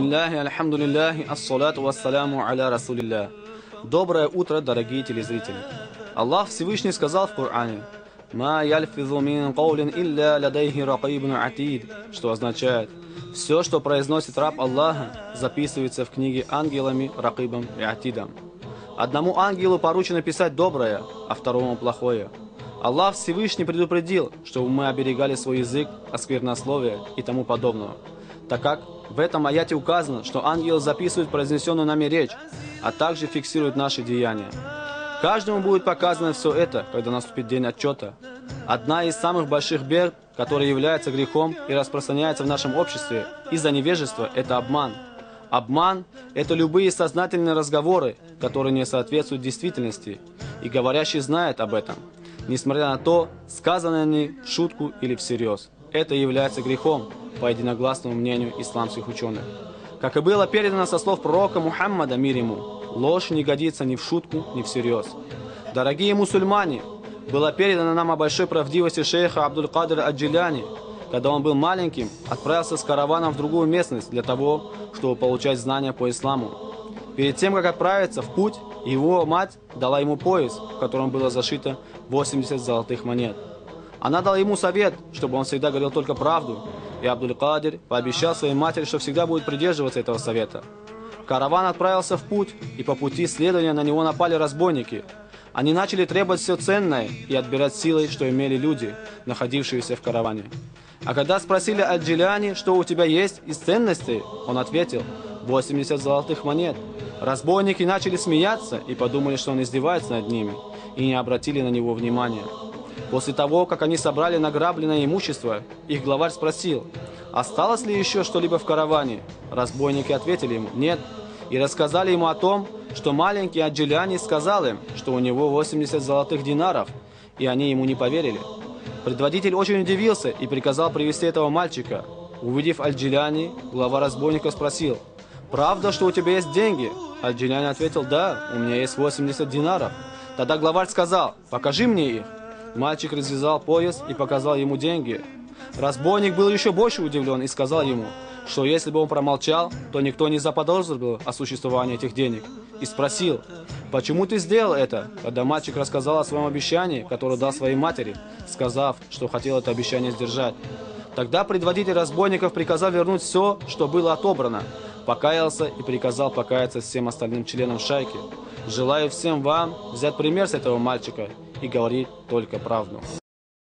Бисмилляхи, альхамдулиллахи, ассалату вассаляму аля расулилля. Доброе утро, дорогие телезрители. Аллах Всевышний сказал в Коране: «Ма яльфизу мин каулин илля ладайхи ракибун атид», что означает: все, что произносит раб Аллаха, записывается в книге ангелами, ракибом и атидом. Одному ангелу поручено писать доброе, а второму плохое. Аллах Всевышний предупредил, чтобы мы оберегали свой язык от сквернословия и тому подобного, так как в этом аяте указано, что ангелы записывают произнесенную нами речь, а также фиксируют наши деяния. Каждому будет показано все это, когда наступит день отчета. Одна из самых больших бед, которая является грехом и распространяется в нашем обществе из-за невежества, это обман. Обман – это любые сознательные разговоры, которые не соответствуют действительности, и говорящий знает об этом, несмотря на то, сказано они в шутку или всерьез. Это является грехом, по единогласному мнению исламских ученых. Как и было передано со слов пророка Мухаммада, мир ему, ложь не годится ни в шутку, ни всерьез. Дорогие мусульмане, было передано нам о большой правдивости шейха Абдуль-Кадр Аджиляни. Когда он был маленьким, отправился с караваном в другую местность для того, чтобы получать знания по исламу. Перед тем, как отправиться в путь, его мать дала ему пояс, в котором было зашито 80 золотых монет. Она дала ему совет, чтобы он всегда говорил только правду, и Абдуль-Кадр пообещал своей матери, что всегда будет придерживаться этого совета. Караван отправился в путь, и по пути следования на него напали разбойники. Они начали требовать все ценное и отбирать силой, что имели люди, находившиеся в караване. А когда спросили Аджиляни, что у тебя есть из ценностей, он ответил: 80 золотых монет. Разбойники начали смеяться и подумали, что он издевается над ними, и не обратили на него внимания. После того, как они собрали награбленное имущество, их главарь спросил: осталось ли еще что-либо в караване? Разбойники ответили ему: нет, и рассказали ему о том, что маленький Аджиляни сказал им, что у него 80 золотых динаров, и они ему не поверили. Предводитель очень удивился и приказал привести этого мальчика. Увидев Аджиляни, глава разбойников спросил: правда, что у тебя есть деньги? Аджиляни ответил: да, у меня есть 80 динаров. Тогда главарь сказал: покажи мне их. Мальчик развязал пояс и показал ему деньги. Разбойник был еще больше удивлен и сказал ему, что если бы он промолчал, то никто не заподозрил о существовании этих денег. И спросил: почему ты сделал это? Когда мальчик рассказал о своем обещании, которое дал своей матери, сказав, что хотел это обещание сдержать. Тогда предводитель разбойников приказал вернуть все, что было отобрано, покаялся и приказал покаяться всем остальным членам шайки. Желаю всем вам взять пример с этого мальчика и говорить только правду.